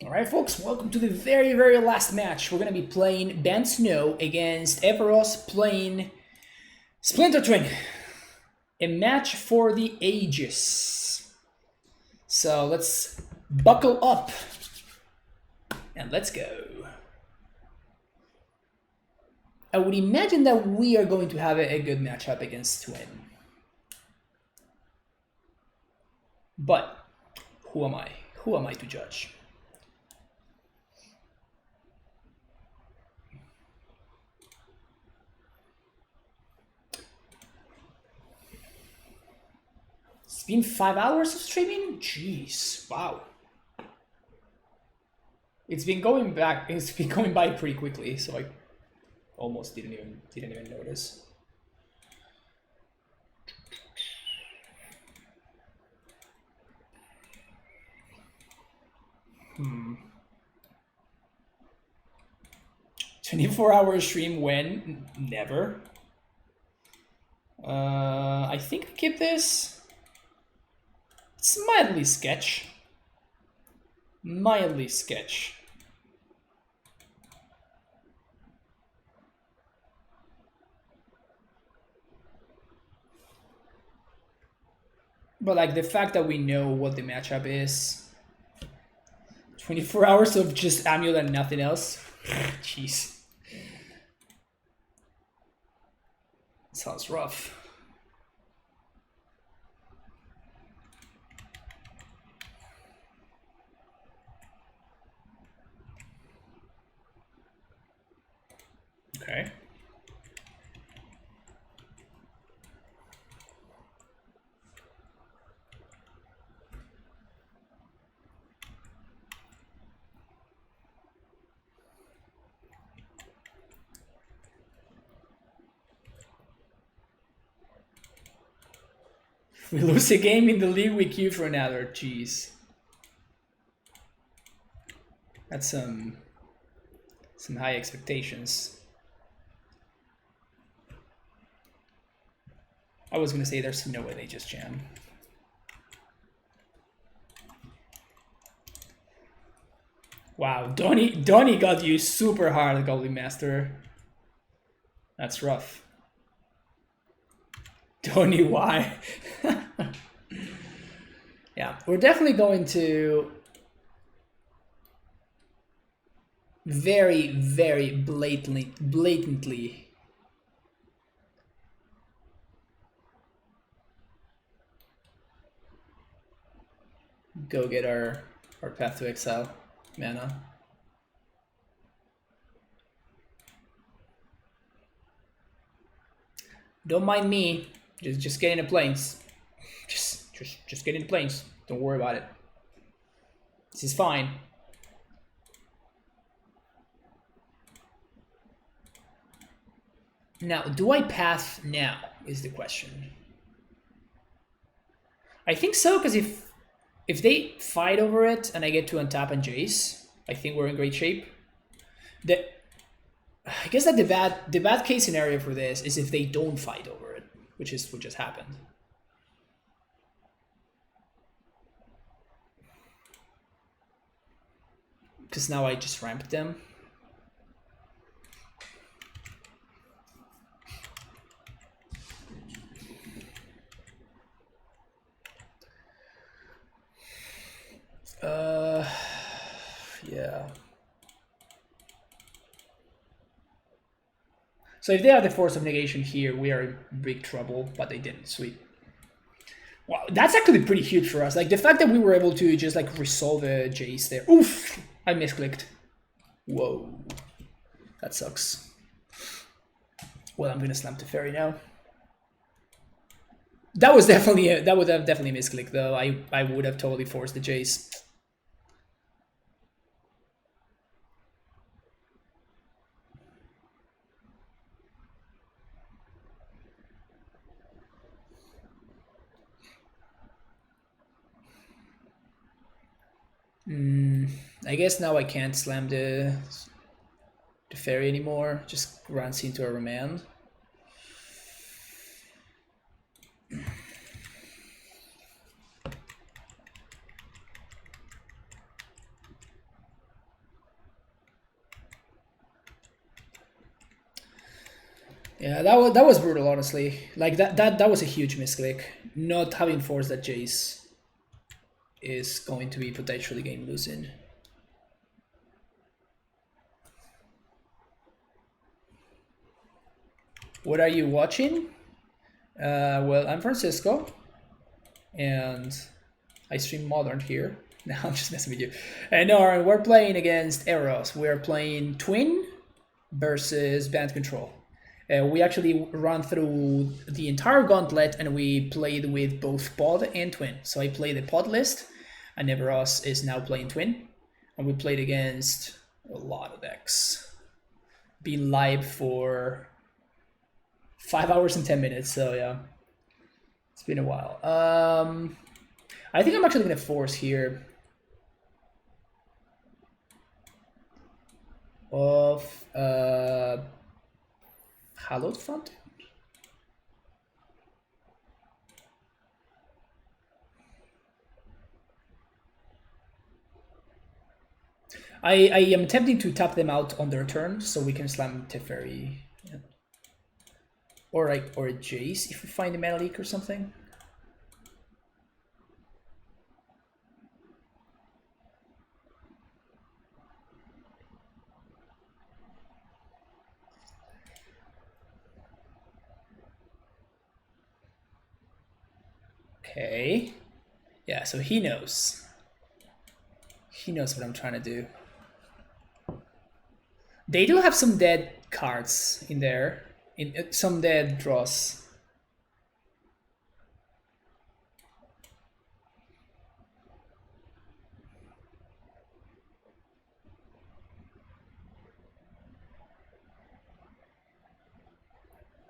Alright folks, welcome to the very last match. We're going to be playing Bant Snow against Evaros playing Splinter Twin. A match for the ages. So let's buckle up and let's go. I would imagine that we are going to have a good matchup against Twin. But who am I? Who am I to judge? It's been 5 hours of streaming? Jeez, wow. It's been going by pretty quickly, so I almost didn't even notice. Hmm. 24-hour stream when? Never. I think I keep this. It's mildly sketch. Mildly sketch. But like the fact that we know what the matchup is. 24 hours of just Amulet and nothing else. Jeez. Sounds rough. Okay. We lose a game in the league, we queue for another. Jeez. That's some high expectations. I was gonna say there's no way they just jam. Wow, Donnie got you super hard, Goblin Master. That's rough. Donnie, why? Yeah, we're definitely going to very blatantly go get our Path to Exile mana. Don't mind me. Just get in the planes. Just get in the planes. Don't worry about it. This is fine. Now, do I path now is the question. I think so, because if they fight over it and I get to untap and Jace, I think we're in great shape. I guess that the bad case scenario for this is if they don't fight over it, which is what just happened. Because now I just ramped them. Yeah. So if they have the Force of Negation here, we are in big trouble, but they didn't. Sweet. Wow, that's actually pretty huge for us. Like the fact that we were able to just like resolve a Jace there. Oof! I misclicked. Whoa. That sucks. Well, I'm gonna slam to Fairy now. That was definitely a misclick though. I would have totally forced the Jace. I guess now I can't slam the Fairy anymore. Just runs into a remand. Yeah, that was brutal, honestly. Like that was a huge misclick. Not having forced that Jace is going to be potentially game losing. What are you watching? Well, I'm Francisco, and I stream Modern here. No, I'm just messing with you. And no, we're playing against Evaros. We're playing Twin versus Bant Control. We actually run through the entire gauntlet and we played with both pod and twin. So I played the pod list, and Evaros is now playing twin. And we played against a lot of decks. Been live for 5 hours and 10 minutes, so yeah. It's been a while. I think I'm actually going to force here. Of Hallowed Fountain? I am attempting to tap them out on their turn so we can slam Teferi. Yeah. Or a Jace if we find a Mana Leak or something. Okay. Yeah, so he knows. He knows what I'm trying to do. They do have some dead cards in there. Some dead draws.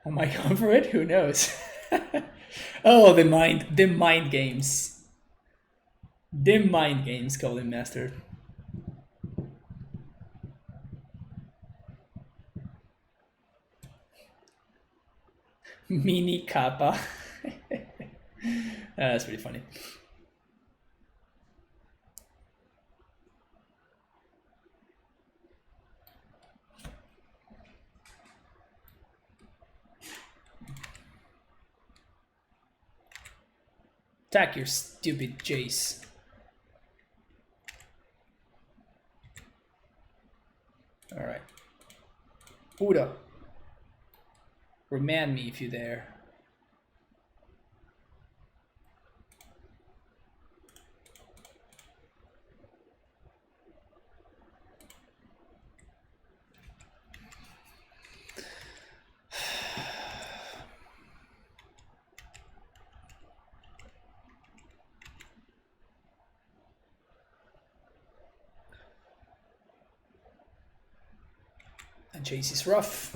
Am I going for it? Who knows? Oh, the mind games. The mind games, Golden Master. Mini Kappa. That's pretty funny. Attack your stupid Jace. Alright. Uda. Remand me if you dare. And Jace is rough.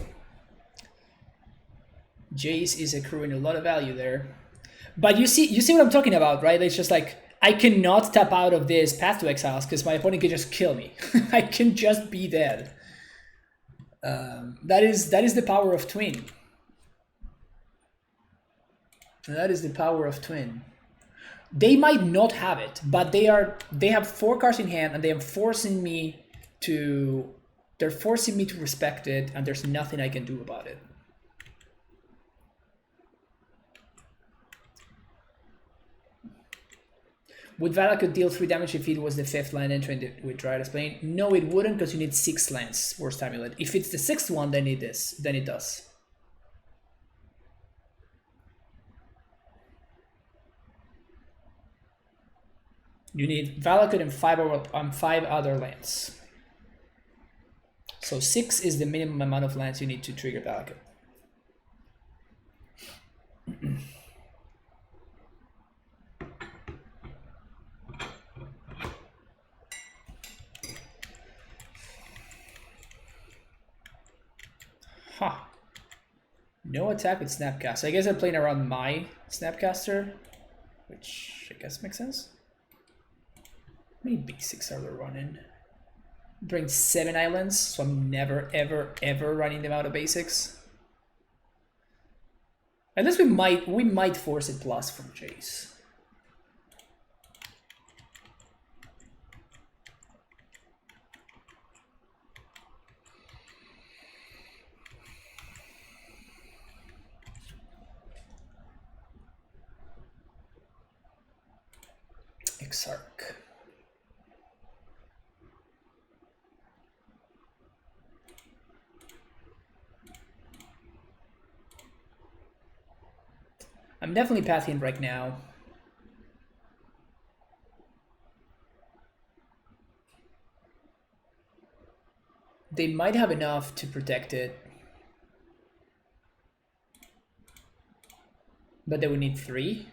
Jace is accruing a lot of value there. But you see what I'm talking about, right? It's just like, I cannot tap out of this Path to Exiles because my opponent can just kill me. I can just be dead. That is the power of Twin. That is the power of Twin. They might not have it, but they have 4 cards in hand and they are forcing me to respect it, and there's nothing I can do about it. Would Vala could deal 3 damage if it was the 5th land entrant with Dryas Bane? No, it wouldn't, because you need 6 lands Worst Amulet. If it's the 6th one, then it does. You need Valakut and 5 other lands. So 6 is the minimum amount of lands you need to trigger Valakut. Huh. No attack with Snapcaster. I guess I'm playing around my Snapcaster, which I guess makes sense. How many basics are there running? Bring 7 islands, so I'm never, ever, ever running them out of basics. Unless we might force it plus from Jace. Exarch. I'm definitely pathing right now. They might have enough to protect it. But they would need 3.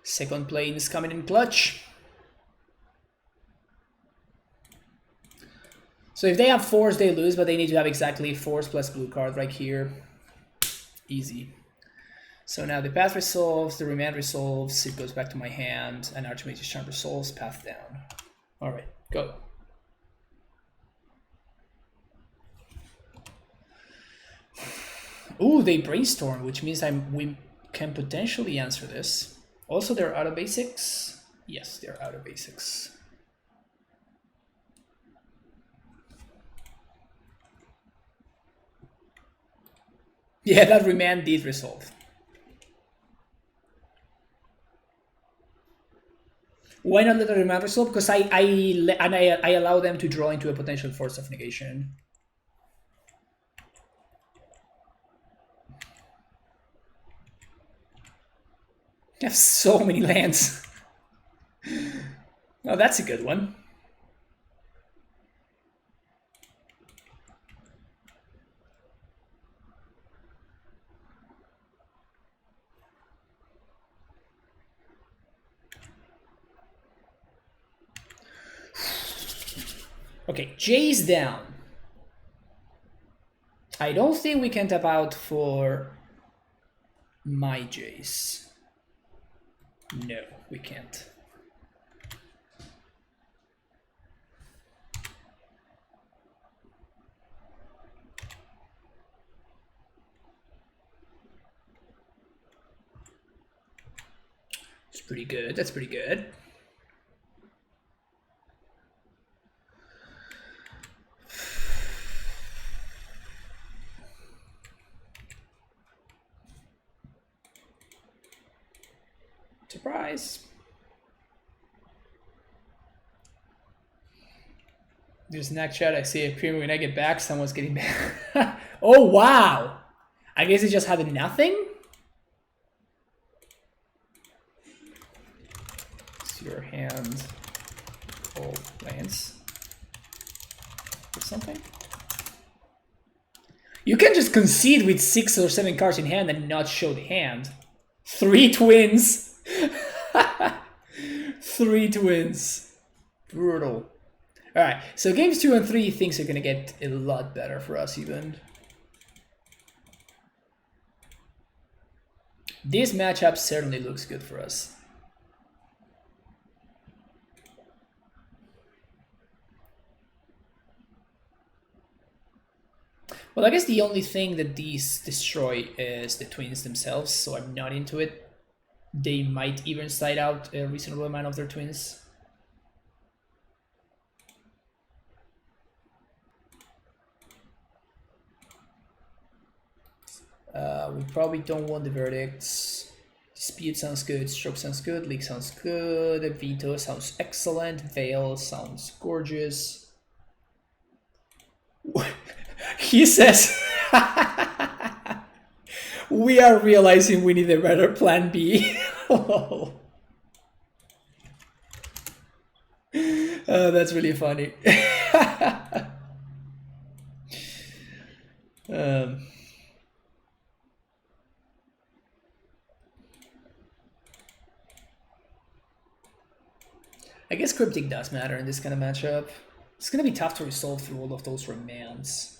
Second plane is coming in clutch. So if they have force, they lose, but they need to have exactly force plus blue card right here. Easy. So now the path resolves, the remand resolves, it goes back to my hand, and Archmage's Charm resolves, path down. All right, go. Ooh, they brainstorm, which means we can potentially answer this. Also, they're out of basics. Yes, they're out of basics. Yeah, that remand did resolve. Why not let the remand resolve? Because I allow them to draw into a potential force of negation. You have so many lands. Oh, that's a good one. Okay, Jay's down. I don't think we can tap out for my Jace. No, we can't. It's pretty good. That's pretty good. Surprise. There's Snack Chat. I see a premium when I get back. Someone's getting back. Oh, wow. I guess it just had nothing. It's your hand. Oh, lands. Or something. You can just concede with 6 or 7 cards in hand and not show the hand. 3 twins. 3 twins. Brutal. Alright, so games 2 and 3, things are gonna get a lot better for us even. This matchup certainly looks good for us. Well, I guess the only thing that these destroy is the twins themselves, so I'm not into it. They might even side out a reasonable amount of their twins. We probably don't want the verdicts. Dispute sounds good, stroke sounds good, leak sounds good, veto sounds excellent, veil sounds gorgeous. He says, we are realizing we need a better plan B. That's really funny. I guess Cryptic does matter in this kind of matchup. It's going to be tough to resolve through all of those remands.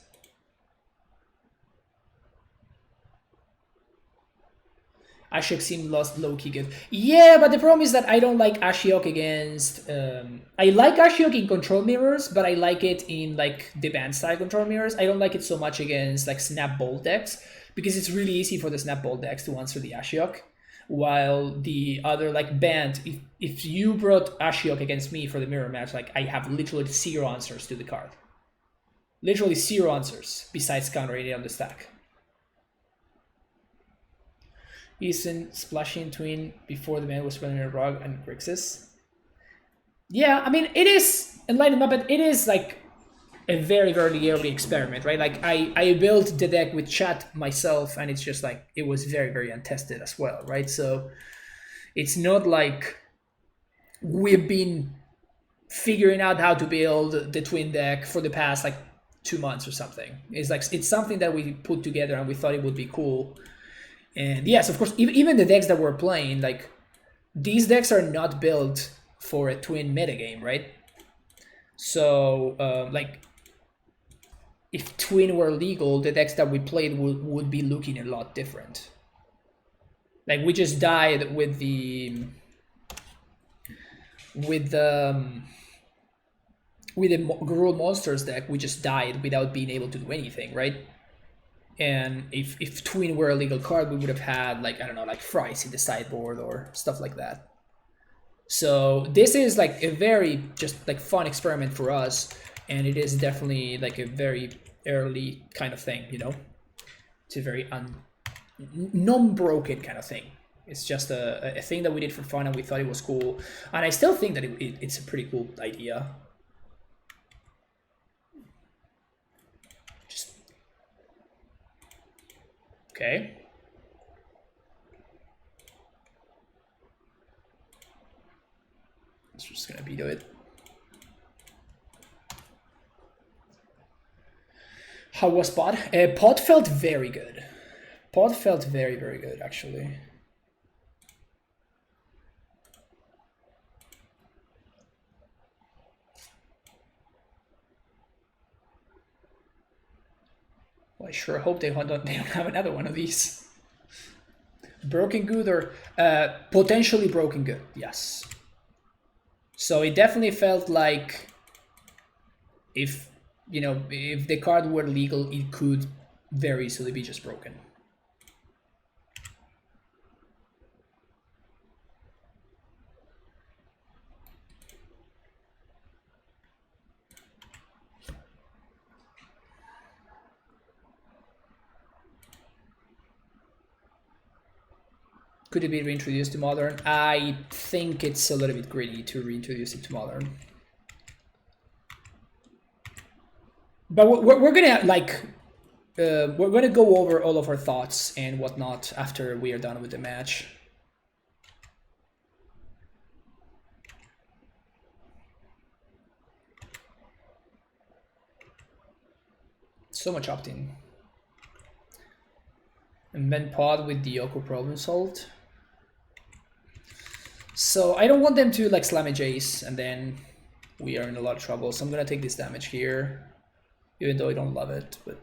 Ashiok seemed lost low-key good. Yeah, but the problem is that I don't like Ashiok against... I like Ashiok in control mirrors, but I like it in like the Bant style control mirrors. I don't like it so much against like Snap Bolt decks, because it's really easy for the Snapball decks to answer the Ashiok, while the other, like Bant, if you brought Ashiok against me for the mirror match, like I have literally 0 answers to the card. Literally 0 answers besides countering it on the stack. Isn't Splashing Twin before the man was running a Rug and Grixis? Yeah, I mean, it is Enlightened Muppet, it is like a very, very early experiment, right? Like I built the deck with chat myself, and it's just like, it was very, very untested as well, right? So it's not like we've been figuring out how to build the twin deck for the past like 2 months or something. It's like, it's something that we put together and we thought it would be cool. And yes, of course, even the decks that we're playing, like these decks are not built for a twin metagame, right? So like if twin were legal, the decks that we played would be looking a lot different. Like we just died with the Gruul Monsters deck. We just died without being able to do anything, right? And if twin were a legal card, we would have had like, I don't know, like Fries in the sideboard or stuff like that. So this is like a very just like fun experiment for us, and it is definitely like a very early kind of thing, you know? It's a very non-broken kind of thing. It's just a thing that we did for fun and we thought it was cool. And I still think that it's a pretty cool idea. Just... Okay. It's just gonna veto it. How was Pod? Pod felt very good. Pod felt very, very good, actually. Well, I sure hope they don't have another one of these. Broken good or potentially broken good, yes. So it definitely felt like if, you know, if the card were legal, it could very easily be just broken. Could it be reintroduced to Modern? I think it's a little bit greedy to reintroduce it to Modern. But we're gonna like, we're gonna go over all of our thoughts and whatnot after we are done with the match. So much opt-in. And then Pod with the Yoko problem solved. So I don't want them to like slam a Jace and then we are in a lot of trouble. So I'm gonna take this damage here, even though I don't love it, but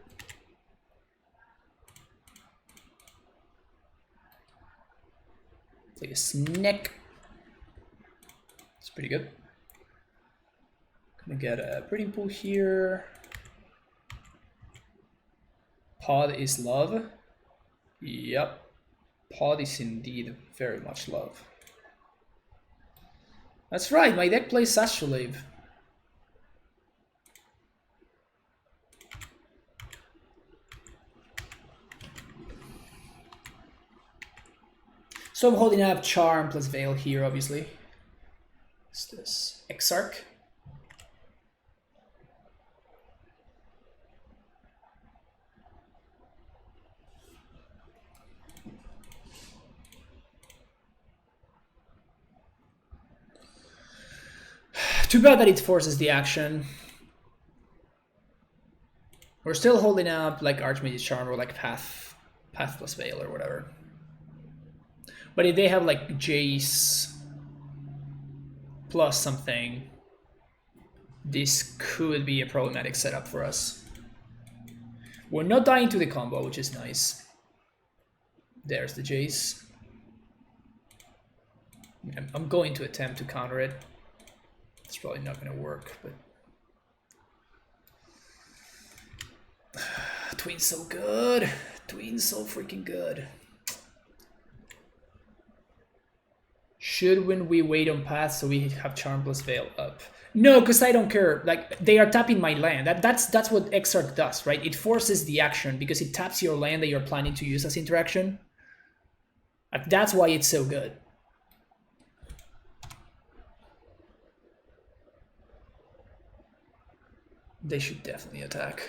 play a Snake. It's pretty good. Gonna get a breeding pool here. Pod is love. Yep. Pod is indeed very much love. That's right, my deck plays Astrolabe. So I'm holding up Charm plus Veil here, obviously. What's this? Exarch. Too bad that it forces the action. We're still holding up like Archmage's Charm or like Path plus Veil or whatever. But if they have like Jace plus something, this could be a problematic setup for us. We're not dying to the combo, which is nice. There's the Jace. I'm going to attempt to counter it. It's probably not going to work, but Twin's so good. Twin's so freaking good. Should when we wait on path so we have Charm plus Veil up? No, because I don't care. Like, they are tapping my land. That's what Exarch does, right? It forces the action because it taps your land that you're planning to use as interaction. Like, that's why it's so good. They should definitely attack.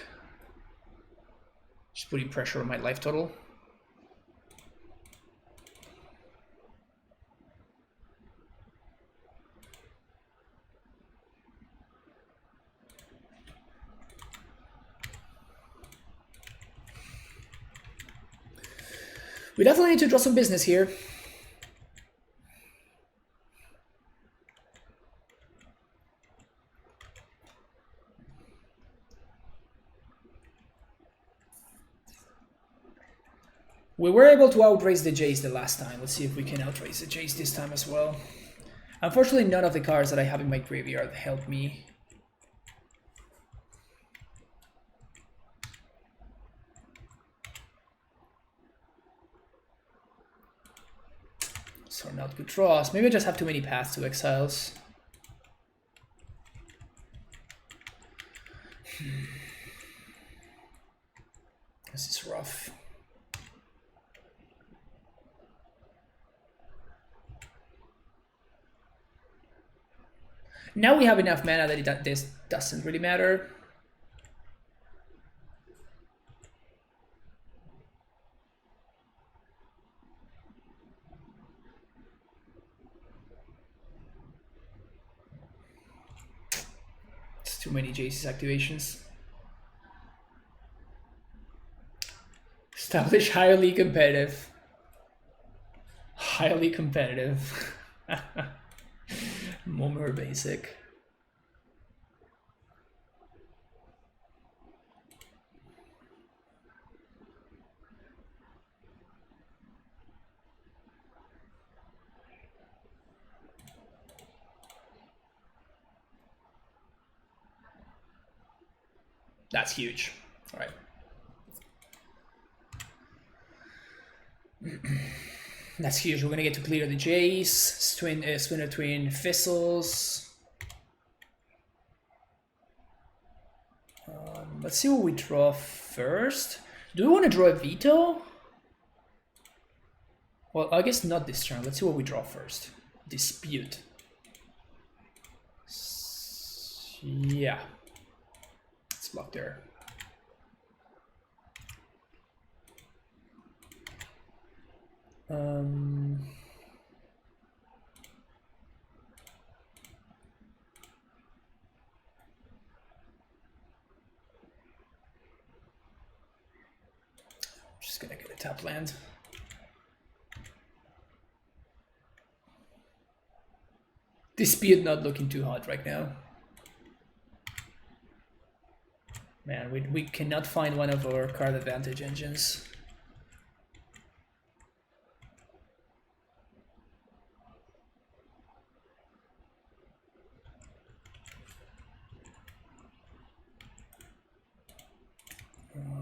Just putting pressure on my life total. We definitely need to draw some business here. We were able to outrace the Jace the last time. Let's see if we can outrace the Jace this time as well. Unfortunately, none of the cards that I have in my graveyard help me. So not good draws. Maybe I just have too many paths to exiles. This is rough. Now we have enough mana that this doesn't really matter. It's too many Jace's activations. Establish highly competitive. Highly competitive. More basic. That's huge. All right. That's huge. We're gonna get to clear the Jace, Splinter Twin, Fizzles. Let's see what we draw first. Do we want to draw a veto? Well, I guess not this turn. Let's see what we draw first. Dispute. Yeah. Let's block there. Just gonna get a tap land. Dispute not looking too hot right now. Man, we cannot find one of our card advantage engines.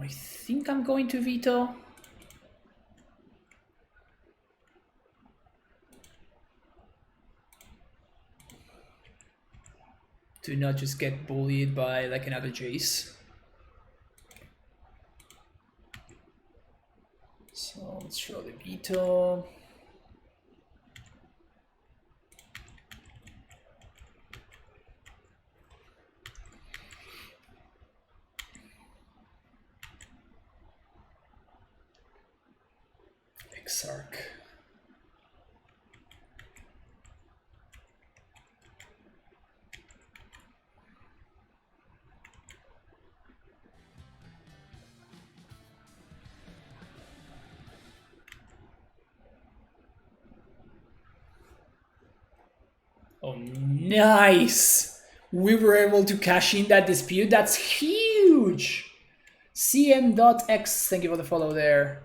I think I'm going to veto. To not just get bullied by like another Jace. So let's show the veto. Exarch. Oh, nice! We were able to cash in that dispute. That's huge! CM.X, thank you for the follow there.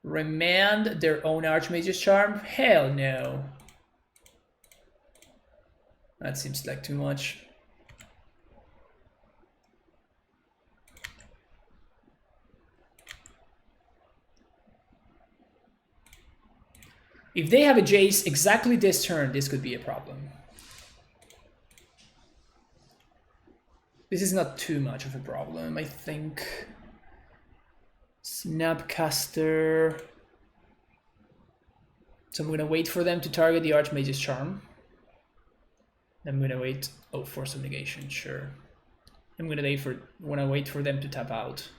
Remand their own Archmage's Charm? Hell no. That seems like too much. If they have a Jace exactly this turn, this could be a problem. This is not too much of a problem, I think. Snapcaster. So I'm going to wait for them to target the Archmage's Charm. I'm going to wait. Oh, Force of Negation, sure. I'm going to wait for them to tap out.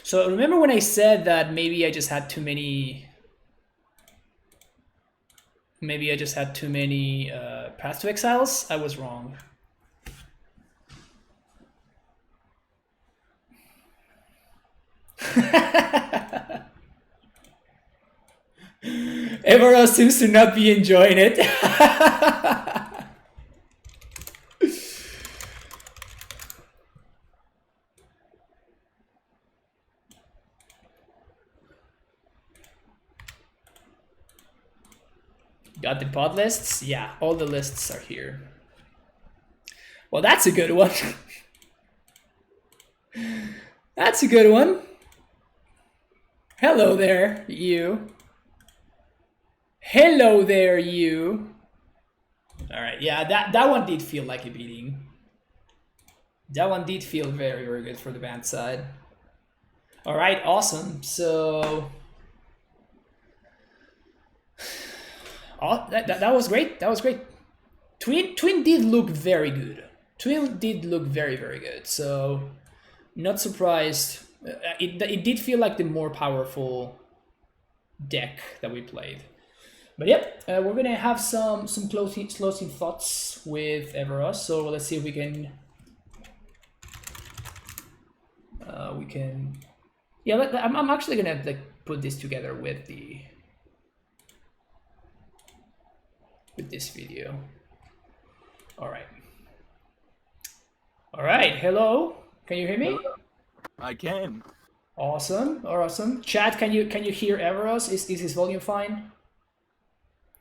So remember when I said that maybe I just had too many... Maybe I just had too many Path to Exiles? I was wrong. Evaros seems to not be enjoying it. Got the pod lists? Yeah, all the lists are here. Well, that's a good one. That's a good one. Hello there, you. Hello there, you. All right, yeah, that one did feel like a beating. That one did feel very, very good for the Bant side. All right, awesome. So, oh, that was great. That was great. Twin did look very good. Twin did look very, very good. So, not surprised. It did feel like the more powerful deck that we played. But yep, we're gonna have some closing thoughts with Evaros. So let's see if we can. Yeah, I'm actually gonna like put this together with this video. All right. All right. Hello. Can you hear me? I can. Awesome. Awesome. Chat, can you hear Evaros? Is his volume fine?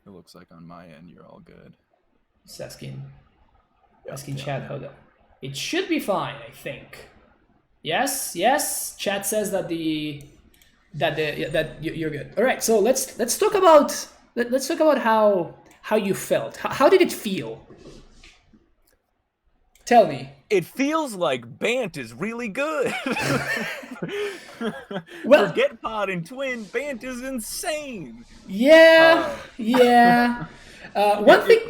It looks like on my end you're all good. Just asking chat how that. It should be fine, I think. Yes. Chat says that that you're good. All right. So let's talk about how you felt. How did it feel? Tell me. It feels like Bant is really good. Well, forget Pod and Twin. Bant is insane. Yeah. One thing.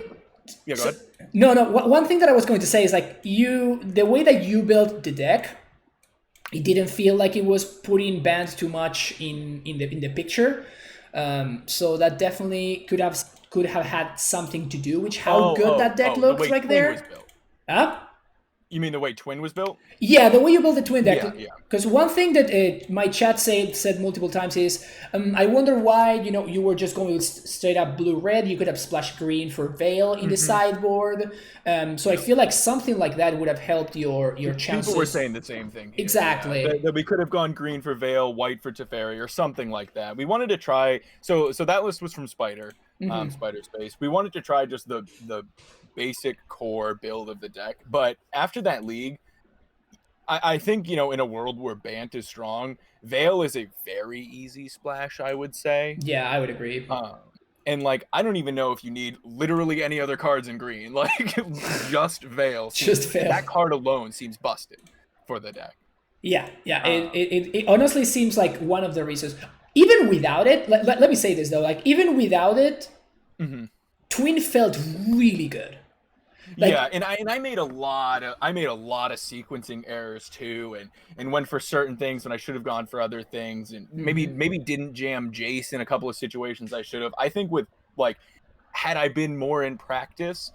Yeah, go ahead. No. One thing that I was going to say is like the way that you built the deck, it didn't feel like it was putting Bant too much in the picture. So that definitely could have had something to do with how good that deck looks right there. Huh? You mean the way Twin was built? Yeah, the way you build the Twin deck. Yeah. Because one thing that my chat said multiple times is, I wonder why you were just going with straight up blue-red. You could have splashed green for Veil in the sideboard. So I feel like something like that would have helped your chances. People were saying the same thing here. Exactly. Yeah. That we could have gone green for Veil, white for Teferi, or something like that. We wanted to try. So that list was from Spider, Spider Space. We wanted to try just the basic core build of the deck, but after that league, I think in a world where Bant is strong, Veil is a very easy splash, I would say. Yeah, I would agree. And like I don't even know if you need literally any other cards in green, like just Veil. Veil. That card alone seems busted for the deck. Yeah. It honestly seems like one of the reasons. Even without it, let me say this though, like even without it, Twin felt really good. Like, yeah, and I made a lot of sequencing errors too, and went for certain things when I should have gone for other things, and maybe didn't jam Jace in a couple of situations I should have. I think with like, had I been more in practice,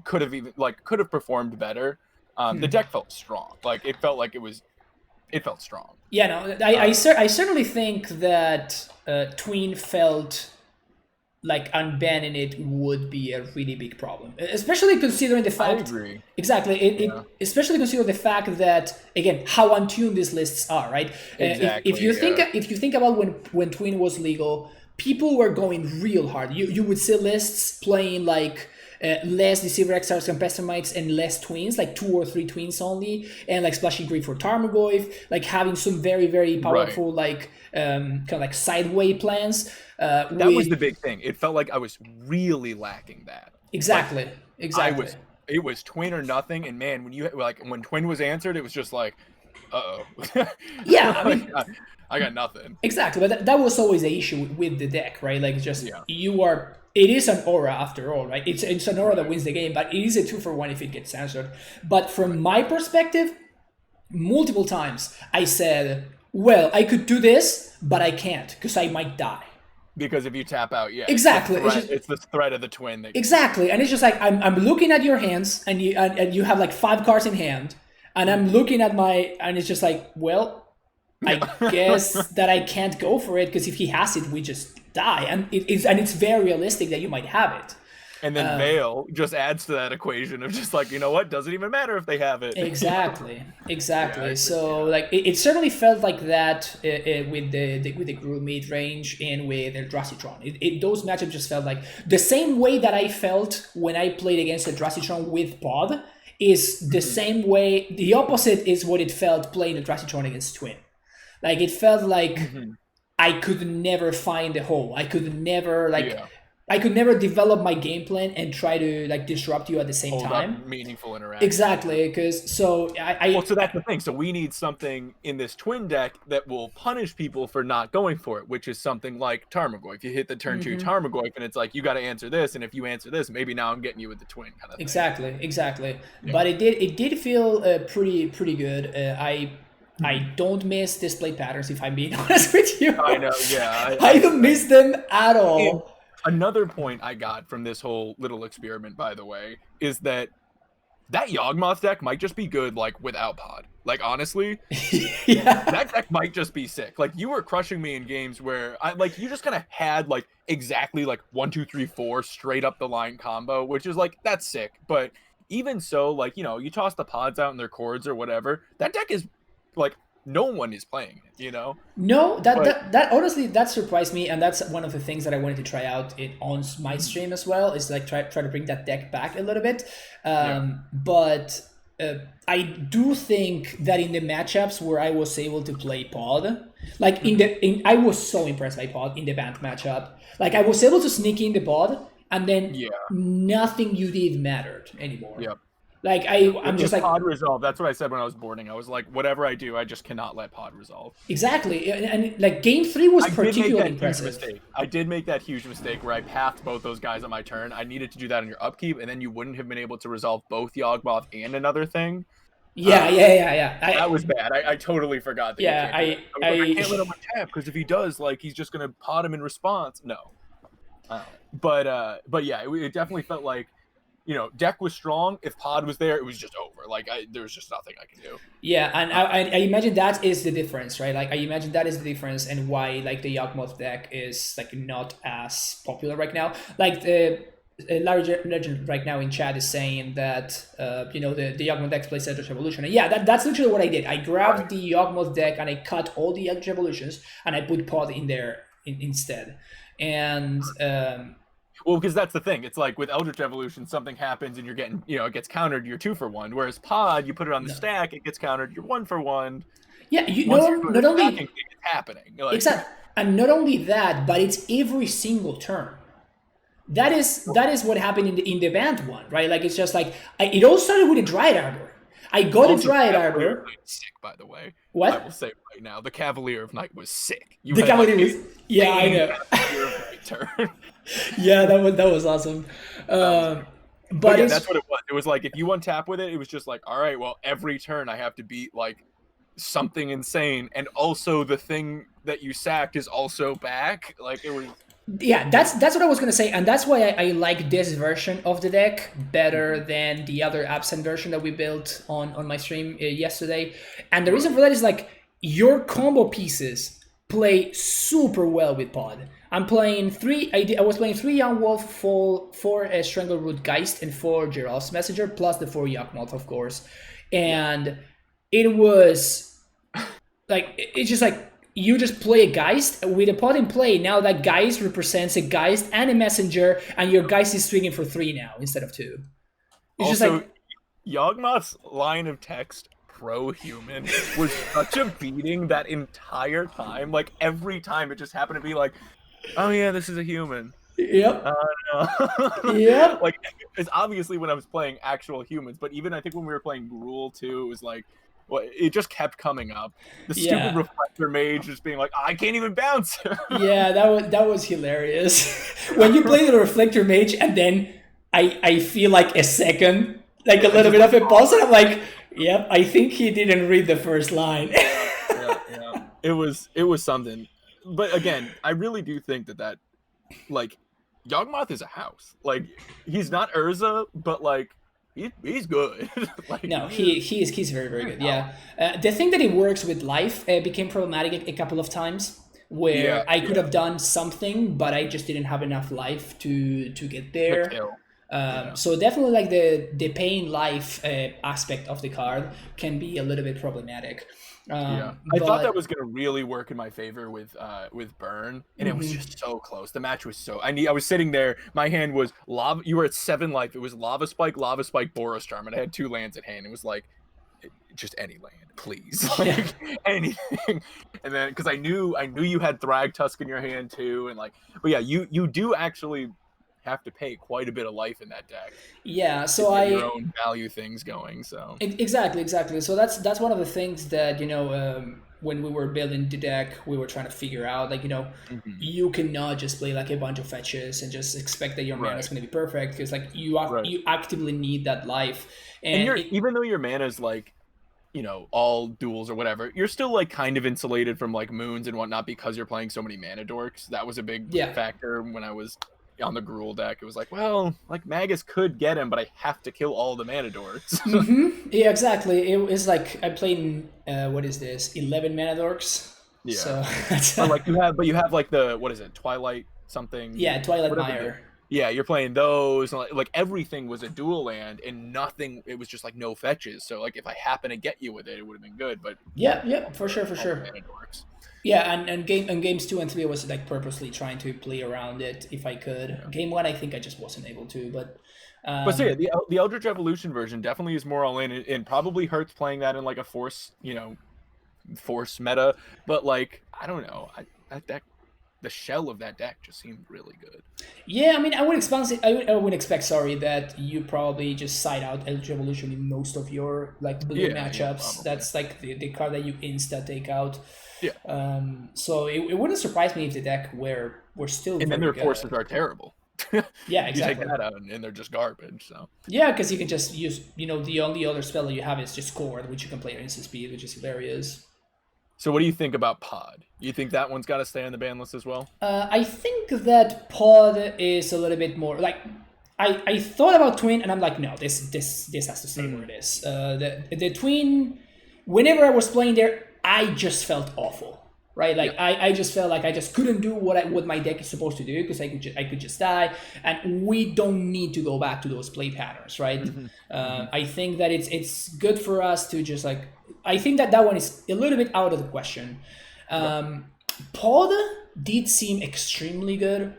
could have performed better. The deck felt strong. Like it felt strong. Yeah, no, I certainly think that Twin felt like unbanning it would be a really big problem, especially considering the fact. I agree. Exactly. Especially considering the fact that again how untuned these lists are, right? Exactly. If you think about when Twin was legal, people were going real hard. You would see lists playing like less Deceiver Exiles and Pessimites, and less twins, like 2 or 3 twins only, and like Splashing Green for Tarmogoyf, like having some very, very powerful like kind of like sideway plans. That was the big thing. It felt like I was really lacking that. Exactly. Like, Exactly. It was twin or nothing, and man, when twin was answered, it was just like, uh-oh. Yeah, I mean, I got nothing. exactly, but that was always the issue with the deck, right? Like, just it is an aura after all, right? It's an aura that wins the game, but it is a 2-for-1 if it gets answered. But from my perspective, multiple times I said, well, I could do this, but I can't because I might die. Because if you tap out, exactly, it's the threat of the twin. Exactly, and it's just like I'm looking at your hands, and you have like 5 cards in hand, and I'm looking at and it's just like, well, I guess that I can't go for it because if he has it, we just die, and it's very realistic that you might have it. And then Veil just adds to that equation of just like, you know what, doesn't even matter if they have it. Exactly. So like it certainly felt like that with the Gru mid range and with Eldrasitron. Those matchups just felt like the same way that I felt when I played against Eldrasitron with Pod is the same way. The opposite is what it felt playing Eldrasitron against Twin. Like it felt like I could never find a hole. I could never I could never develop my game plan and try to like disrupt you at the same time. Up meaningful interaction. Exactly, because so so that's the thing. So we need something in this twin deck that will punish people for not going for it, which is something like Tarmogoyf. If you hit the turn 2 Tarmogoyf, and it's like you got to answer this, and if you answer this, maybe now I'm getting you with the twin kind of thing. Exactly. Yeah. But it did feel pretty good. I don't miss display patterns, if I'm being honest with you. I know, yeah. I don't miss them at all. Another point I got from this whole little experiment, by the way, is that Yawgmoth deck might just be good, like, without Pod. Like, honestly, that deck might just be sick. Like, you were crushing me in games where, you just kind of had, like, exactly, like, 1, 2, 3, 4 straight up the line combo, which is, like, that's sick. But even so, like, you know, you toss the Pods out in their chords or whatever, that deck is, like, no one is playing it, you know? No, that honestly, that surprised me, and that's one of the things that I wanted to try out on my stream as well, is like try to bring that deck back a little bit. But I do think that in the matchups where I was able to play Pod, like I was so impressed by Pod in the Bant matchup. Like I was able to sneak in the Pod, and then nothing you did mattered anymore. Yep. Like I'm just like Pod resolve. That's what I said when I was boarding. I was like, whatever I do, I just cannot let Pod resolve. Exactly, and like game 3 was particularly impressive. I did make that huge mistake where I pathed both those guys on my turn. I needed to do that on your upkeep, and then you wouldn't have been able to resolve both Yawgmoth and another thing. Yeah. That was bad. I totally forgot that. I can't let him untap because if he does, like, he's just gonna pod him in response. No. But yeah, it definitely felt like, you know, deck was strong. If Pod was there, it was just over. Like, there was just nothing I could do. Yeah, and I imagine that is the difference, right? Like, I imagine that is the difference and why, like, the Yawgmoth deck is, like, not as popular right now. Like, the Larry Legend right now in chat is saying that, you know, the Yawgmoth deck plays Eldritch Evolution. And yeah, that's literally what I did. I grabbed the Yawgmoth deck and I cut all the Eldritch Evolutions and I put Pod in there instead. And... well, because that's the thing. It's like with Eldritch Evolution, something happens and you're getting, you know, it gets countered, you're 2-for-1. Whereas Pod, you put it on the stack, it gets countered, you're 1-for-1. Yeah, not only it's happening. Like, exactly, and not only that, but it's every single turn. That is what happened in the Bant one, right? Like it's just like it all started with a Dryad Arbor. I got a Dryad Arbor. Sick, by the way. What? I will say right now, the Cavalier of Night was sick. The Cavalier was, yeah, I know. Turn. Yeah, that was awesome. But yeah, that's what it was. It was like if you untap with it, it was just like, all right, well, every turn I have to beat like something insane, and also the thing that you sacked is also back. Like it was. Yeah, that's what I was gonna say, and that's why I like this version of the deck better than the other absent version that we built on my stream yesterday. And the reason for that is like your combo pieces play super well with Pod. I'm playing I was playing 3 Young Wolf, 4 Strangleroot Geist, and 4 Giraffe's Messenger, plus the 4 Yawgmoth, of course. And it was like it's just like you just play a Geist with a pod in play. Now that Geist represents a Geist and a Messenger, and your Geist is swinging for 3 now instead of 2. It's Also, just like, Yawgmoth's line of text, pro-human, was such a beating that entire time. Like, every time it just happened to be like, oh yeah, this is a human. yep, No. yep. Like, it's obviously when I was playing actual humans, but even I think when we were playing Gruul too, it was like, well, it just kept coming up. The stupid reflector mage just being like, I can't even bounce. Yeah, that was hilarious. When you play the reflector mage, and then I feel like a second, like a little bit of a pause, and I'm like, yep, I think he didn't read the first line. Yeah. It was something. But again, I really do think that like, Yawgmoth is a house. Like, he's not Urza, but like, he's good. Like, No, he's very, very good. Yeah, the thing that it works with life became problematic a couple of times, where I could have done something, but I just didn't have enough life to get there. So definitely, like the pain life aspect of the card can be a little bit problematic. I thought that was going to really work in my favor with Burn, and it was just so close. The match was so. I was sitting there. My hand was lava. You were at 7 life. It was Lava Spike, Boros Charm, and I had 2 lands at hand. It was like, just any land, please, like anything. And then because I knew you had Thragtusk in your hand too, and like, but yeah, you do actually have to pay quite a bit of life in that deck. Yeah, so your own value things going. So exactly. So that's one of the things that when we were building the deck, we were trying to figure out, like, you cannot just play like a bunch of fetches and just expect that your mana is going to be perfect, because like you actively need that life, and even though your mana is like, all duels or whatever, you're still like kind of insulated from like moons and whatnot because you're playing so many mana dorks. That was a big factor when I was on the Gruul deck. It was like, well, like Magus could get him, but I have to kill all the mana dorks. Yeah, exactly. It was like I played 11 mana dorks. Yeah. So you have like the, what is it, Twilight something? Yeah, Twilight Mire. Yeah, you're playing those, and like everything was a dual land, and nothing. It was just like no fetches. So like if I happen to get you with it, it would have been good. But yeah, for sure. Yeah, and games 2 and 3, I was like purposely trying to play around it if I could. Yeah. Game 1, I think I just wasn't able to. But so yeah, the Eldritch Evolution version definitely is more all in, and probably hurts playing that in like a force meta. But like, I don't know, that deck. The shell of that deck just seemed really good. Yeah, I mean, I would expect that you probably just side out Eldritch Evolution in most of your like blue matchups. That's like the card that you insta take out. Yeah. So it wouldn't surprise me if the deck were still. And then their forces are terrible. Yeah, exactly. You take that out and they're just garbage. So yeah, because you can just use the only other spell that you have is just Cord, which you can play at instant speed, which is hilarious. So what do you think about Pod? You think that one's got to stay on the ban list as well? I think that Pod is a little bit more like, I thought about Twin, and I'm like, no, this has to stay where it is. The Twin, whenever I was playing there, I just felt awful, right? Like I just felt like I just couldn't do what my deck is supposed to do, because I could just die, and we don't need to go back to those play patterns, right? I think that it's good for us to just like. I think that one is a little bit out of the question. Pod did seem extremely good,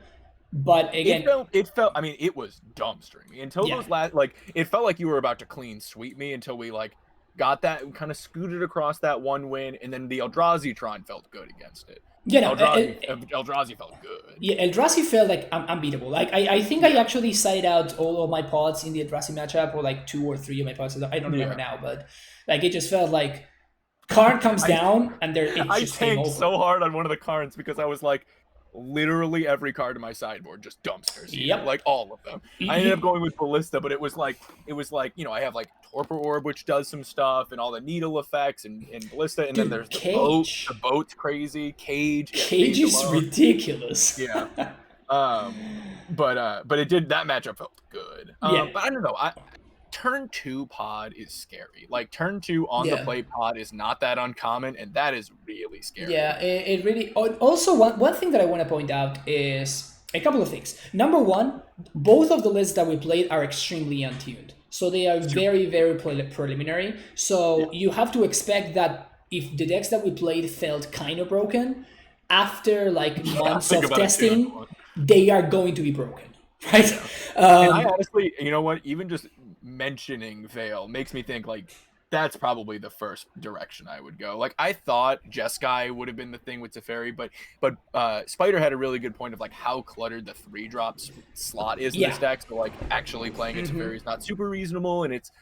but again, it felt. I mean, it was dumpstering until those last. Like, it felt like you were about to clean sweep me until we like got that, kind of scooted across that one win, and then the Eldrazi Tron felt good against it. Yeah, Eldrazi felt good. Yeah, Eldrazi felt like unbeatable. Like I think I actually sided out all of my pods in the Eldrazi matchup, or like 2 or 3 of my pods. I don't remember now, but like it just felt like Karn comes down and it just came over. I tanked so hard on one of the Karns because I was like, literally every card in my sideboard just dumpsters. Yep, like all of them. I ended up going with Ballista, but it was like I have like Torpor Orb, which does some stuff, and all the needle effects, and Ballista, and then there's the boat. The boat's crazy. Cage is ridiculous. Yeah. But it did. That matchup felt good. But I don't know. Turn 2 pod is scary. Like turn 2 on the play pod is not that uncommon, and that is really scary. Yeah, it really. Also, one thing that I want to point out is a couple of things. Number one, both of the lists that we played are extremely untuned, so they are very, very preliminary. So you have to expect that if the decks that we played felt kind of broken, after like Yeah, months think of about it too. testing, they are going to be broken, right? Yeah. And I honestly, you know what? Even just mentioning Veil makes me think like that's probably the first direction I would go. Like I thought Jeskai would have been the thing with Teferi, but Spider had a really good point of like how cluttered the 3-drop slot is in this Yeah. deck. So like actually playing a Teferi is not super reasonable, and it's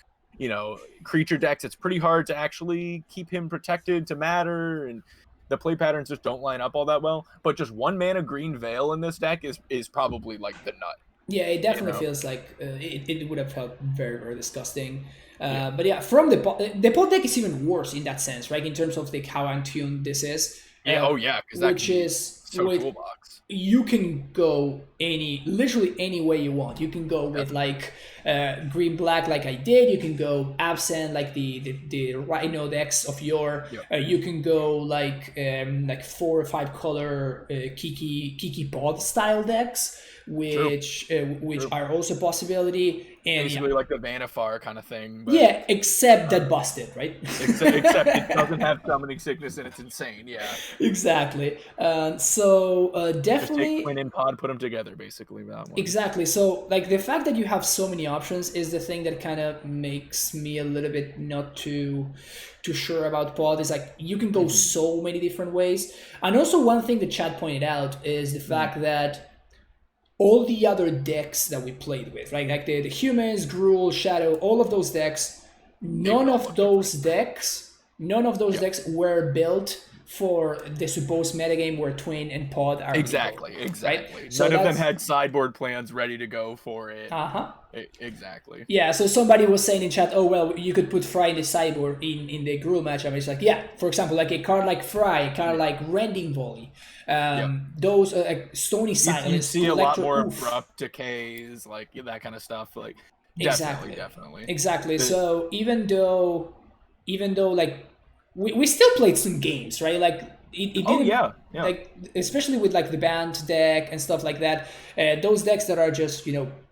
creature decks. It's pretty hard to actually keep him protected to matter, and the play patterns just don't line up all that well. But just 1 mana green Veil in this deck is probably like the nut. Yeah, it You definitely know? feels like it would have felt very, very disgusting. Yeah. But yeah, from the pod deck is even worse in that sense, right? In terms of like how untuned this is, Yeah. Oh yeah, because that which can be is so with toolbox. you can go literally any way you want. You can go with like green black like I did. You can go absent like the Rhino decks of yore. Yep. You can go like 4 or 5 color Kiki pod style decks, which are also a possibility. And Basically like the Vanifar kind of thing. But, yeah, except that busted, right? except it doesn't have summoning sickness and it's insane. Yeah. Exactly. So Just take definitely. Twin and Pod, put them together, basically, that one. Exactly. So, like, the fact that you have so many options is the thing that kind of makes me a little bit not too sure about pod. Is like you can go so many different ways. And also, one thing that Chad pointed out is the fact that all the other decks that we played with, right? Like the humans, Gruul, Shadow, all of those decks, none of those decks were built for the supposed metagame where Twin and Pod are Exactly. evil, right? None of them had sideboard plans ready to go for it. Uh-huh. Exactly. Yeah, so somebody was saying in chat, oh, well, you could put Fry in the sideboard in the Gruul matchup. It's like, yeah, for example, like a card like Fry, a card like Rending Volley, those like Stony Silence. You'd see a lot more oof. abrupt decays, like that kind of stuff. Like definitely. Exactly. So even though like we still played some games, right? Like it didn't. Yeah. Like especially with like the Bant deck and stuff like that. Those decks that are just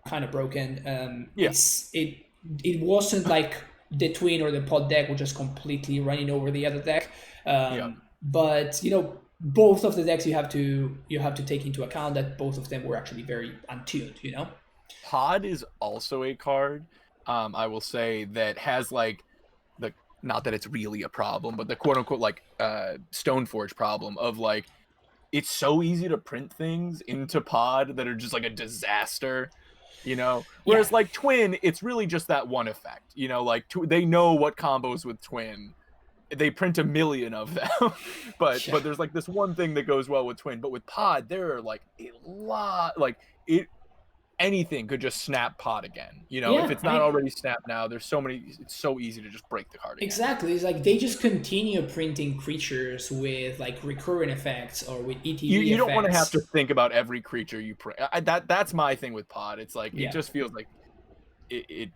kind of broken. It wasn't like the Twin or the Pod deck were just completely running over the other deck. But both of the decks you have to take into account that both of them were actually very untuned. Pod is also a card, I will say, that has like not that it's really a problem, but the quote unquote like Stoneforge problem of like it's so easy to print things into Pod that are just like a disaster. Whereas like Twin, it's really just that one effect. Like they know what combos with Twin. They print a million of them, but there's like this one thing that goes well with Twin. But with Pod, there are like a lot. Like anything could just snap Pod again. If it's not already snapped now, there's so many. It's so easy to just break the card again. Exactly. It's like they just continue printing creatures with like recurrent effects or with ETB you don't want to effects. have to think about every creature you print. That's my thing with Pod. It's like it just feels like it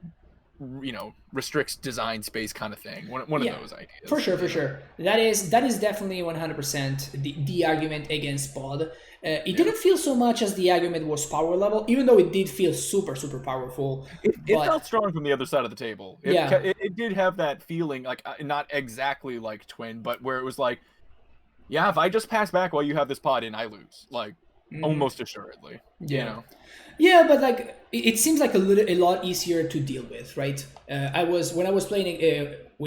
restricts design space kind of thing. One of those ideas. For sure. That is definitely 100% the argument against Pod. It didn't feel so much as the argument was power level, even though it did feel super powerful. It felt strong from the other side of the table. It did have that feeling, like not exactly like Twin, but where it was like, yeah, if I just pass back while you have this Pod in, I lose, like almost assuredly. Yeah, but like it seems like a lot easier to deal with, right? When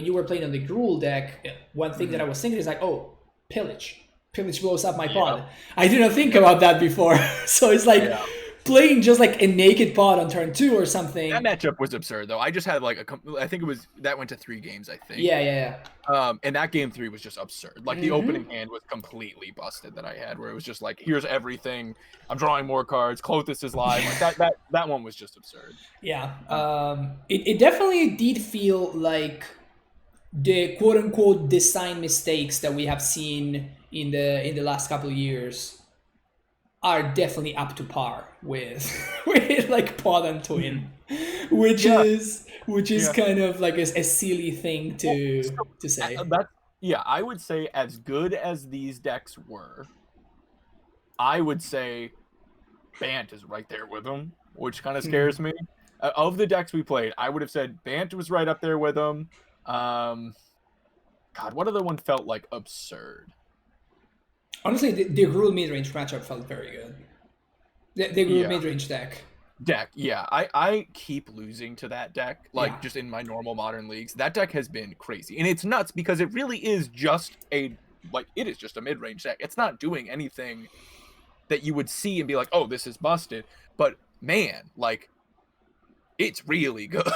you were playing on the Gruul deck, one thing that I was thinking is like, oh, pillage blows up my Pod. I didn't think about that before, so it's like playing just like a naked Pod on turn 2 or something. That matchup was absurd, though. I just had like I think it was that went to 3 games. I think. Yeah. And that game 3 was just absurd. Like the opening hand was completely busted that I had, where it was just like, here's everything. I'm drawing more cards. Klothys is live. Like that one was just absurd. Yeah. It definitely did feel like the quote unquote design mistakes that we have seen in the last couple of years are definitely up to par with like Pod and Twin, which is kind of like a silly thing to say. I would say as good as these decks were, I would say Bant is right there with them, which kind of scares me. Of the decks we played, I would have said Bant was right up there with them. God, what other one felt like absurd? Honestly, the Gruul mid-range matchup felt very good. The Gruul Yeah. mid-range deck. Deck, yeah. I keep losing to that deck, Yeah. like just in my normal modern leagues. That deck has been crazy. And it's nuts because it really is just a it is just a mid-range deck. It's not doing anything that you would see and be like, "Oh, this is busted." But man, like it's really good.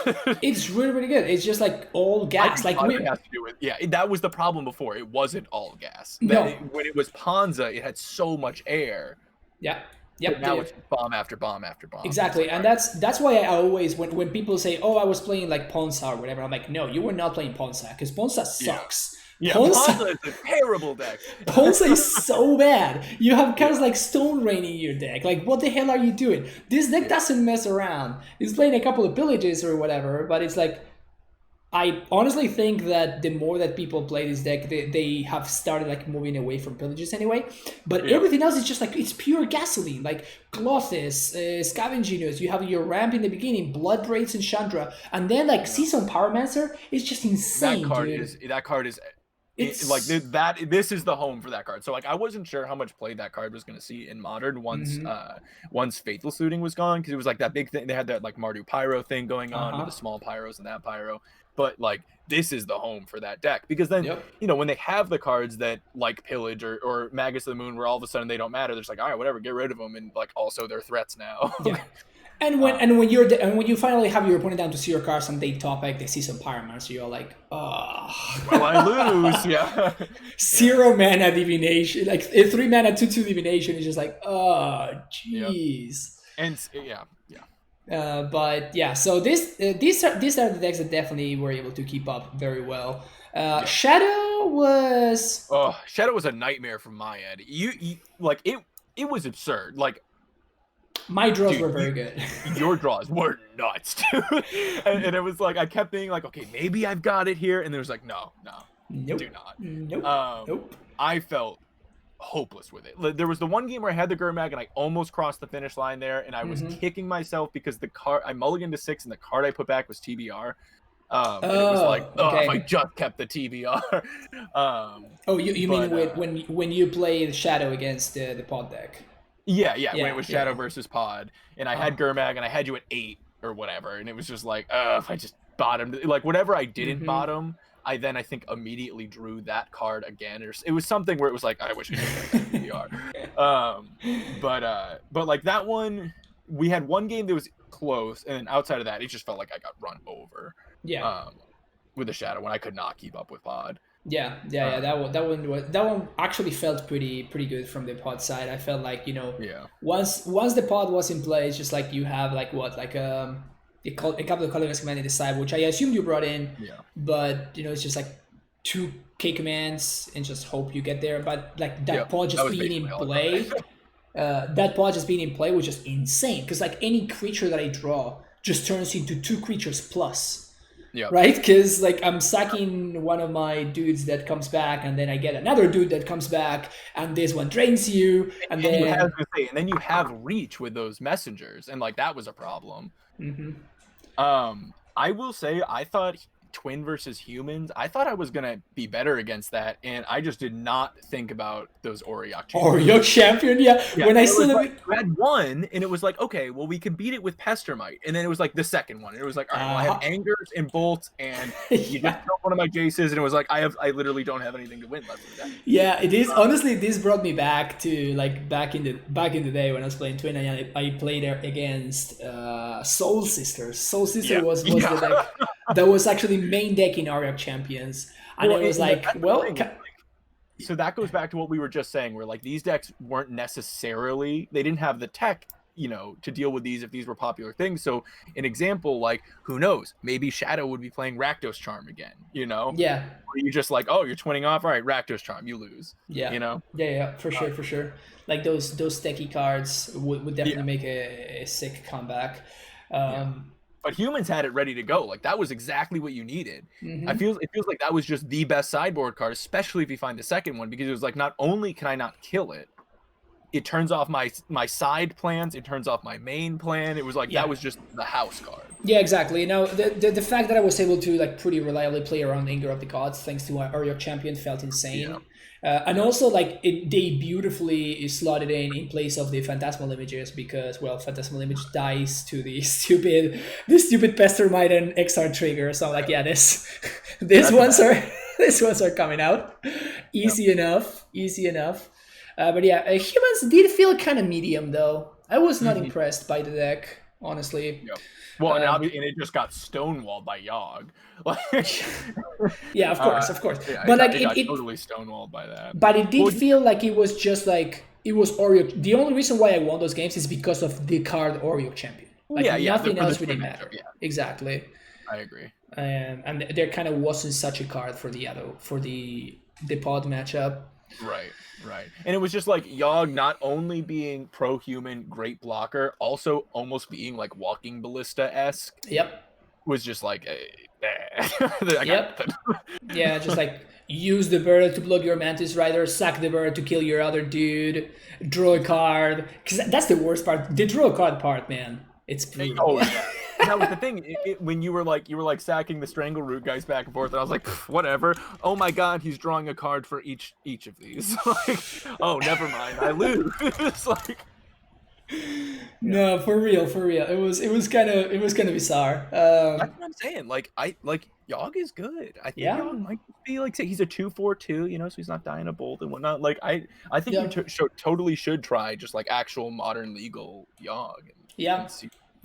It's really, really good. It's just like all I gas. think Like part of it has to do with that was the problem before. It wasn't all gas. No. When it was Panza, it had so much air. Yeah. But Yep. now it's bomb after bomb after bomb. Exactly, and that's why I always when people say, "Oh, I was playing like Ponza or whatever," I'm like, "No, you were not playing Ponza because Ponza sucks." Yeah, Ponza is a terrible deck. Ponza is so bad. You have cards like Stone Rain in your deck. Like, what the hell are you doing? This deck doesn't mess around. It's playing a couple of villages or whatever, but it's like, I honestly think that the more that people play this deck, they have started like moving away from pillages anyway. But everything else is just like, it's pure gasoline. Like Glottis, Scavenginus, you have your ramp in the beginning, Blood Braids and Chandra, and then like Season Pyromancer is just insane. That card is it's like that. This is the home for that card. So like, I wasn't sure how much play that card was going to see in Modern once once Faithful Suiting was gone, because it was like that big thing. They had that like Mardu Pyro thing going on with the small pyros and that pyro. But like, this is the home for that deck, because then you know, when they have the cards that like Pillage or Magus of the Moon, where all of a sudden they don't matter, they're just like, all right, whatever, get rid of them, and like also they're threats now. And when you finally have your opponent down to 0 cards and they top deck the Season Pyromancer, you're like, oh. Well, I lose, 0 mana divination, like a 3 mana 2/2 divination is just like, oh, jeez. And but yeah, so these are the decks that definitely were able to keep up very well. Shadow was a nightmare from my end. You like it was absurd. Like, my draws were very good. Your draws were nuts, dude. And it was like, I kept thinking like, okay, maybe I've got it here, and there was like, no, nope, do not. Nope. I felt hopeless with it. There was the one game where I had the Gurmag and I almost crossed the finish line there, and I was kicking myself because the card I mulliganed to 6 and the card I put back was TBR. And it was like, if I just kept the TBR. You mean when you play the Shadow against the pod deck? Yeah, when it was Shadow versus Pod, and I had Gurmag and I had you at 8 or whatever, and it was just like, if I just bottomed, like whatever I didn't bottom, I think immediately drew that card again. It was something where it was like, I wish I could play PBR. But like that one, we had one game that was close, and then outside of that, it just felt like I got run over. With the Shadow when I could not keep up with Pod. That one actually felt pretty good from the pod side. I felt like, once the pod was in play, it's just like you have like a couple of colorless command in the side, which I assumed you brought in. But it's just like 2 K commands and just hope you get there. But like that pod just being in play, was just insane, because like any creature that I draw just turns into 2 creatures plus. Right? Because like I'm sacking one of my dudes that comes back, and then I get another dude that comes back, and this one drains you, and then you have reach with those messengers, and like that was a problem. I will say, I thought Twin versus Humans, I thought I was gonna be better against that, and I just did not think about those Auriok champion. When I saw you had one, and it was like, okay, well, we can beat it with Pestermite, and then it was like the second one, and it was like, all right, well, I have Angers and Bolts, and you just killed one of my Jaces, and it was like, I literally don't have anything to win left with that. Yeah, it is. Honestly, this brought me back to like back in the day when I was playing Twin, and I played against Soul Sisters. Soul Sister was the deck that was actually main deck in Auriok Champions, and it was like, so that goes back to what we were just saying, where like these decks weren't necessarily, they didn't have the tech, to deal with these if these were popular things. So an example, like, who knows, maybe Shadow would be playing Rakdos Charm again, Or you just like, oh, you're twinning off, all right, Rakdos Charm, you lose. For sure. Like those techie cards would definitely make a sick comeback. But Humans had it ready to go. Like, that was exactly what you needed. It feels like that was just the best sideboard card, especially if you find the second one, because it was like, not only can I not kill it, it turns off my side plans, it turns off my main plan. It was like that was just the house card. Yeah, exactly. Now, the fact that I was able to like pretty reliably play around Anger of the Gods thanks to our Oreo champion felt insane. And also, like, they beautifully slotted in place of the Phantasmal Images because, well, Phantasmal Image dies to the stupid Pestermite and XR trigger. So, like, yeah, these ones are coming out easy enough. But yeah, humans did feel kind of medium though. I was not impressed by the deck, honestly. Yep. Well, and it just got stonewalled by Yogg. Yeah, of course. Yeah, but it got totally stonewalled by that. But it did feel like it was just like it was Oreo. The only reason why I won those games is because of the card Oreo champion. Like nothing else really mattered. Yeah. Exactly. I agree. And there kind of wasn't such a card for the pod matchup. Right. And it was just like Yogg not only being pro-human, great blocker, also almost being like walking ballista-esque. Yep. Was just like, Yeah, just like use the bird to block your Mantis Rider, sack the bird to kill your other dude, draw a card. Because that's the worst part. The draw a card part, man. It's brutal. Oh, yeah. That was the thing. When you were like sacking the Strangleroot guys back and forth, and I was like, whatever. Oh my god, he's drawing a card for each of these. Like, oh, never mind, I lose. It's like, no, for real. It was kind of bizarre. That's what I'm saying. Like Yogg is good. I think Yogg might be like, say he's a 2/4/2, you know, so he's not dying a bolt and whatnot. Like I think you totally should try just like actual modern legal Yogg.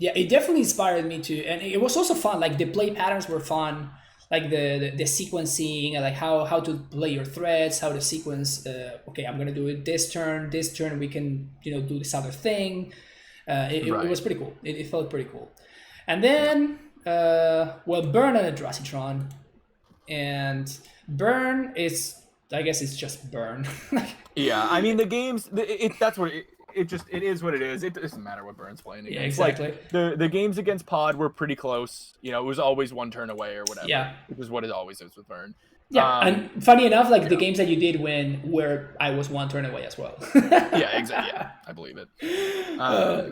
Yeah, it definitely inspired me to, and it was also fun. Like the play patterns were fun, like the sequencing, and like how to play your threads, how to sequence. Okay, I'm gonna do it this turn. This turn we can do this other thing. It was pretty cool. It felt pretty cool. And then Burn and a Dracitron, and Burn is, I guess it's just Burn. Yeah, I mean the games. That's what it is what it is. It doesn't matter what Burn's playing against. Yeah, exactly. Like the games against Pod were pretty close. You know, it was always one turn away or whatever. Yeah. Which is what it always is with Burn. Yeah, and funny enough, like the games that you did win were I was one turn away as well. Yeah, exactly. Yeah, I believe it.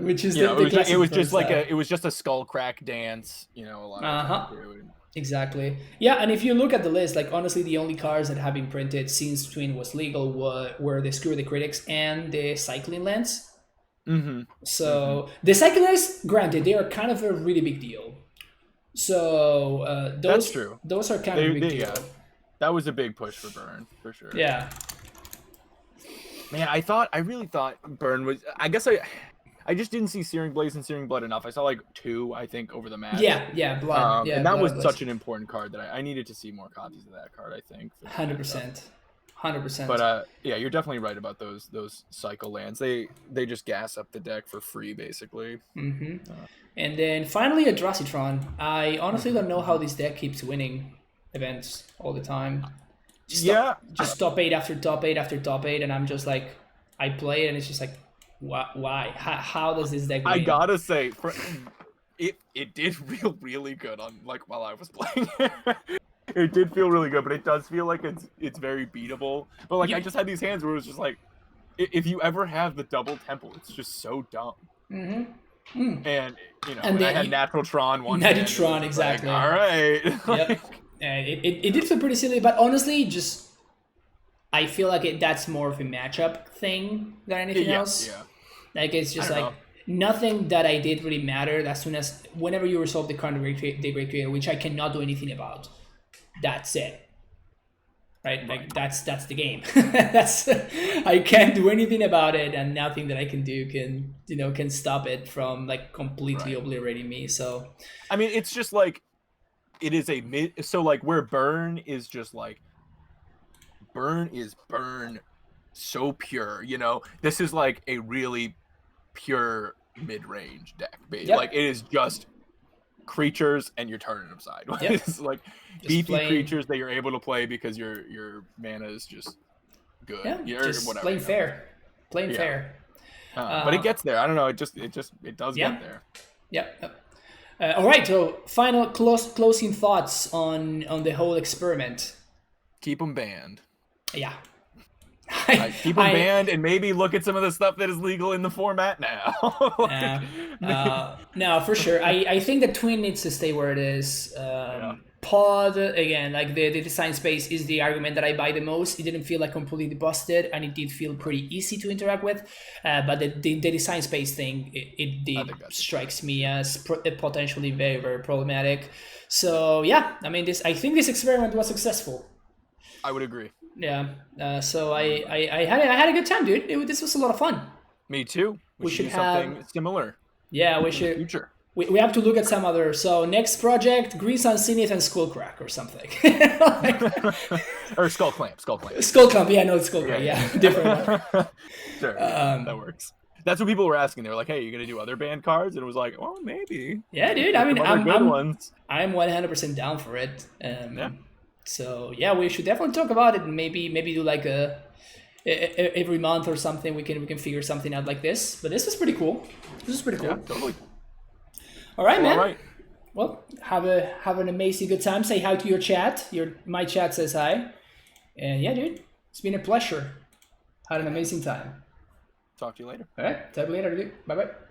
Which is it was just like it was just a skull crack dance. You know, a lot of Exactly. Yeah, and if you look at the list, like honestly, the only cards that have been printed since Twin was legal were the Screw the Critics and the Cycling Lens. So the Cycling Lens, granted, they are kind of a really big deal. So that's true. Those are kind of a big deal. Yeah. That was a big push for Burn, for sure. Yeah. Man, I really thought Burn was. I guess I just didn't see Searing Blaze and Searing Blood enough. I saw like 2, I think, over the match. Yeah, Blood. And that Blood was such an important card that I needed to see more copies of that card, I think. 100%. But yeah, you're definitely right about those cycle lands. They just gas up the deck for free, basically. And then finally a Dracitron. I honestly don't know how this deck keeps winning events all the time. Just top 8 after top 8 after top 8, and I'm just like, I play it and it's just like, why? How does this deck win? I gotta say, it did feel really good on like while I was playing. It did feel really good, but it does feel like it's very beatable. But like I just had these hands where it was just like, if you ever have the double temple, it's just so dumb. And and I had Natural Tron one. Natural Tron, exactly. Like, all right. Yep. It did feel pretty silly, but honestly, just I feel like that's more of a matchup thing than anything else. Yeah. Like it's just like nothing that I did really mattered. As soon as whenever you resolve the card the Great Creator, which I cannot do anything about, that's it. Right? Like that's the game. I can't do anything about it, and nothing that I can do can stop it from like completely obliterating me. So I mean, it's just like it is a mid. So like where Burn is just like Burn is Burn, so pure. You know, this is like a really pure mid-range deck. Like it is just creatures and you're turning them sideways. It's like just beefy creatures that you're able to play because your mana is just good. Just whatever, playing fair. Fair. But it gets there. I don't know. It does get there. Yep. All right. So final closing thoughts on the whole experiment. Keep them banned. Yeah. Keep them banned and maybe look at some of the stuff that is legal in the format now. No, for sure. I think the Twin needs to stay where it is. Pod, again, like the design space is the argument that I buy the most. It didn't feel like completely busted, and it did feel pretty easy to interact with. But the design space thing, it strikes me as potentially very, very problematic. So yeah, I mean, I think this experiment was successful. I would agree. Yeah. So I had a good time, dude. This was a lot of fun. Me too. We should do something similar. Yeah, we should. Future. We have to look at some other. So next project, Grease on Zenith and Skullcrack or something. Or Skull Clamp. Skull Clamp, yeah, no, Skullcrack, yeah. Different one. Sure, that works. That's what people were asking. They were like, hey, you going to do other band cards? And it was like, oh, maybe. Yeah, dude, I mean, I'm 100% down for it. So, yeah, we should definitely talk about it and maybe do like every month or something. We can figure something out like this. But this was pretty cool. Yeah, totally. All right, man. All right. Well, have an amazing good time. Say hi to your chat. My chat says hi. And yeah, dude, it's been a pleasure. Had an amazing time. Talk to you later. All right. Talk to you later, dude. Bye-bye.